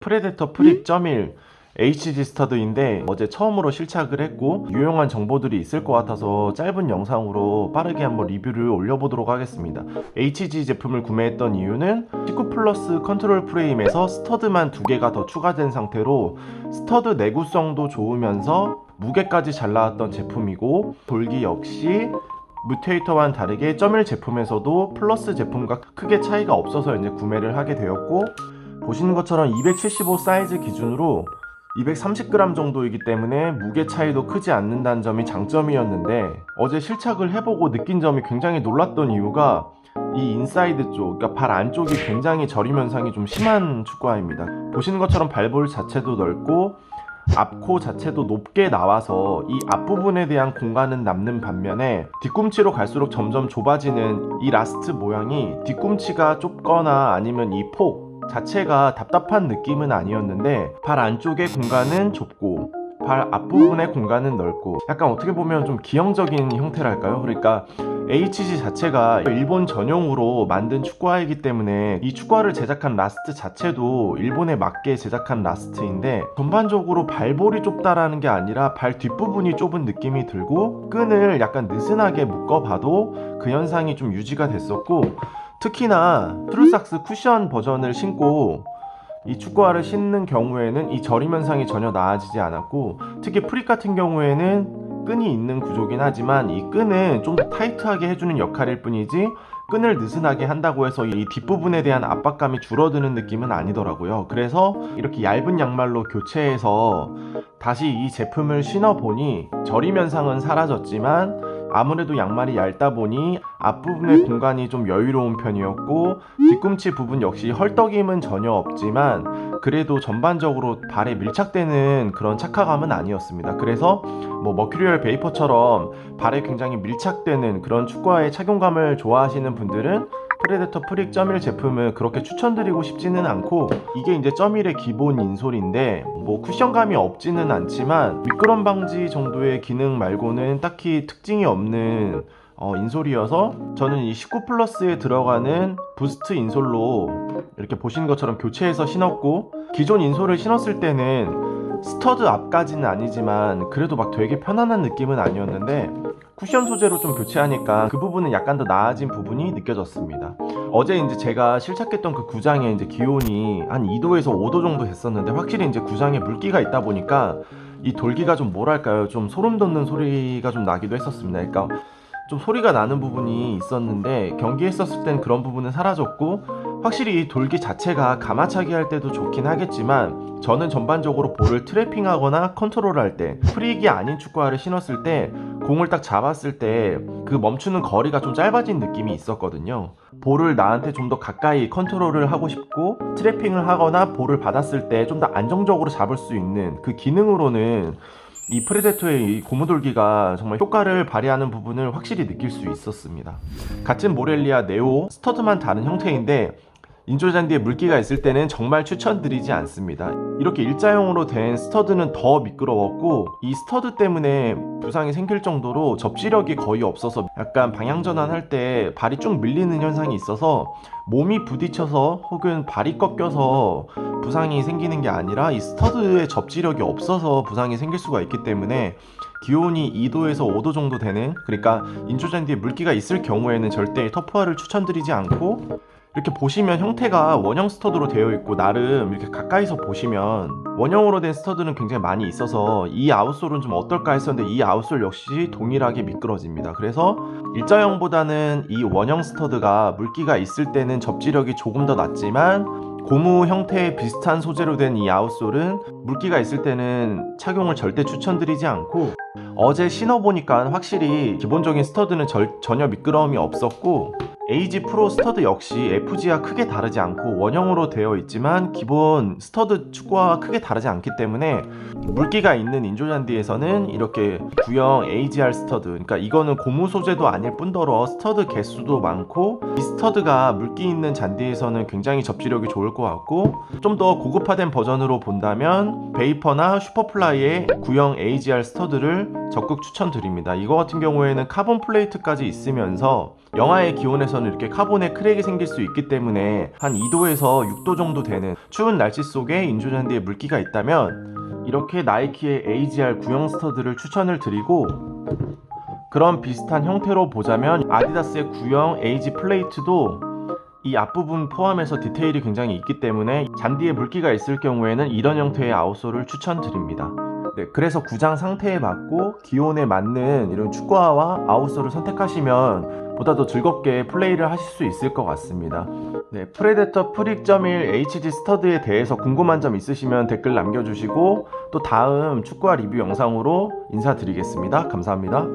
프레데터 프립 1 HG 스터드인데 어제 처음으로 실착을 했고 유용한 정보들이 있을 것 같아서 짧은 영상으로 빠르게 한번 리뷰를 올려보도록 하겠습니다. HG 제품을 구매했던 이유는 19 플러스 컨트롤 프레임에서 스터드만 2개가 더 추가된 상태로 스터드 내구성도 좋으면서 무게까지 잘 나왔던 제품이고, 돌기 역시 뮤테이터와는 다르게 1 제품에서도 플러스 제품과 크게 차이가 없어서 이제 구매를 하게 되었고, 보시는 것처럼 275 사이즈 기준으로 230g 정도이기 때문에 무게 차이도 크지 않는다는 점이 장점이었는데, 어제 실착을 해보고 느낀 점이 굉장히 놀랐던 이유가 이 인사이드 쪽, 그러니까 발 안쪽이 굉장히 저림 현상이 좀 심한 축구화입니다. 보시는 것처럼 발볼 자체도 넓고 앞코 자체도 높게 나와서 이 앞부분에 대한 공간은 남는 반면에 뒤꿈치로 갈수록 점점 좁아지는 이 라스트 모양이 뒤꿈치가 좁거나 아니면 이 폭 자체가 답답한 느낌은 아니었는데, 발 안쪽의 공간은 좁고 발 앞부분의 공간은 넓고 약간 어떻게 보면 좀 기형적인 형태랄까요? 그러니까 HG 자체가 일본 전용으로 만든 축구화이기 때문에 이 축구화를 제작한 라스트 자체도 일본에 맞게 제작한 라스트인데, 전반적으로 발볼이 좁다라는 게 아니라 발 뒷부분이 좁은 느낌이 들고 끈을 약간 느슨하게 묶어봐도 그 현상이 좀 유지가 됐었고, 특히나 트루삭스 쿠션 버전을 신고 이 축구화를 신는 경우에는 이 저림 현상이 전혀 나아지지 않았고, 특히 프립 같은 경우에는 끈이 있는 구조긴 하지만 이 끈은 좀 더 타이트하게 해주는 역할일 뿐이지 끈을 느슨하게 한다고 해서 이 뒷부분에 대한 압박감이 줄어드는 느낌은 아니더라고요. 그래서 이렇게 얇은 양말로 교체해서 다시 이 제품을 신어보니 저림 현상은 사라졌지만 아무래도 양말이 얇다 보니 앞부분의 공간이 좀 여유로운 편이었고, 뒤꿈치 부분 역시 헐떡임은 전혀 없지만 그래도 전반적으로 발에 밀착되는 그런 착화감은 아니었습니다. 그래서 머큐리얼 베이퍼처럼 발에 굉장히 밀착되는 그런 축구화의 착용감을 좋아하시는 분들은 프레데터 프립 1 제품을 그렇게 추천드리고 싶지는 않고, 이게 이제 1의 기본 인솔인데 쿠션감이 없지는 않지만 미끄럼 방지 정도의 기능 말고는 딱히 특징이 없는 인솔이어서 저는 이 19 플러스에 들어가는 부스트 인솔로 이렇게 보시는 것처럼 교체해서 신었고, 기존 인솔을 신었을 때는 스터드 앞까지는 아니지만 그래도 막 되게 편안한 느낌은 아니었는데 쿠션 소재로 좀 교체하니까 그 부분은 약간 더 나아진 부분이 느껴졌습니다. 어제 이제 제가 실착했던 그 구장에 이제 기온이 한 2도에서 5도 정도 됐었는데, 확실히 이제 구장에 물기가 있다 보니까 이 돌기가 좀 뭐랄까요, 좀 소름 돋는 소리가 좀 나기도 했었습니다. 그러니까 좀 소리가 나는 부분이 있었는데 경기했었을 땐 그런 부분은 사라졌고, 확실히 이 돌기 자체가 가마차기 할 때도 좋긴 하겠지만 저는 전반적으로 볼을 트래핑하거나 컨트롤할 때, 프릭이 아닌 축구화를 신었을 때 공을 딱 잡았을 때 그 멈추는 거리가 좀 짧아진 느낌이 있었거든요. 볼을 나한테 좀 더 가까이 컨트롤을 하고 싶고 트래핑을 하거나 볼을 받았을 때 좀 더 안정적으로 잡을 수 있는 그 기능으로는 이 프레데터의 이 고무돌기가 정말 효과를 발휘하는 부분을 확실히 느낄 수 있었습니다. 같은 모렐리아 네오 스터드만 다른 형태인데 인조잔디에 물기가 있을 때는 정말 추천드리지 않습니다. 이렇게 일자형으로 된 스터드는 더 미끄러웠고, 이 스터드 때문에 부상이 생길 정도로 접지력이 거의 없어서 약간 방향전환할 때 발이 쭉 밀리는 현상이 있어서 몸이 부딪혀서 혹은 발이 꺾여서 부상이 생기는 게 아니라 이 스터드의 접지력이 없어서 부상이 생길 수가 있기 때문에 기온이 2도에서 5도 정도 되는, 그러니까 인조잔디에 물기가 있을 경우에는 절대 터프화를 추천드리지 않고, 이렇게 보시면 형태가 원형 스터드로 되어 있고 나름 이렇게 가까이서 보시면 원형으로 된 스터드는 굉장히 많이 있어서 이 아웃솔은 좀 어떨까 했었는데 이 아웃솔 역시 동일하게 미끄러집니다. 그래서 일자형보다는 이 원형 스터드가 물기가 있을 때는 접지력이 조금 더 낮지만 고무 형태의 비슷한 소재로 된 이 아웃솔은 물기가 있을 때는 착용을 절대 추천드리지 않고, 어제 신어보니까 확실히 기본적인 스터드는 전혀 미끄러움이 없었고, AG 프로 스터드 역시 FG와 크게 다르지 않고 원형으로 되어 있지만 기본 스터드 축구와 크게 다르지 않기 때문에 물기가 있는 인조잔디에서는 이렇게 구형 AGR 스터드, 그러니까 이거는 고무 소재도 아닐 뿐더러 스터드 개수도 많고, 이 스터드가 물기 있는 잔디에서는 굉장히 접지력이 좋을 것 같고, 좀 더 고급화된 버전으로 본다면 베이퍼나 슈퍼플라이의 구형 AGR 스터드를 적극 추천드립니다. 이거 같은 경우에는 카본 플레이트까지 있으면서 영하의 기온에서는 이렇게 카본에 크랙이 생길 수 있기 때문에 한 2도에서 6도 정도 되는 추운 날씨 속에 인조잔디에 물기가 있다면 이렇게 나이키의 AGR 구형 스터드를 추천을 드리고, 그런 비슷한 형태로 보자면 아디다스의 구형 AG 플레이트도 이 앞부분 포함해서 디테일이 굉장히 있기 때문에 잔디에 물기가 있을 경우에는 이런 형태의 아웃솔을 추천드립니다. 네, 그래서 구장 상태에 맞고 기온에 맞는 이런 축구화와 아웃솔을 선택하시면 보다 더 즐겁게 플레이를 하실 수 있을 것 같습니다. 네, 프레데터 프릭.1 HG 스터드에 대해서 궁금한 점 있으시면 댓글 남겨주시고 또 다음 축구화 리뷰 영상으로 인사드리겠습니다. 감사합니다.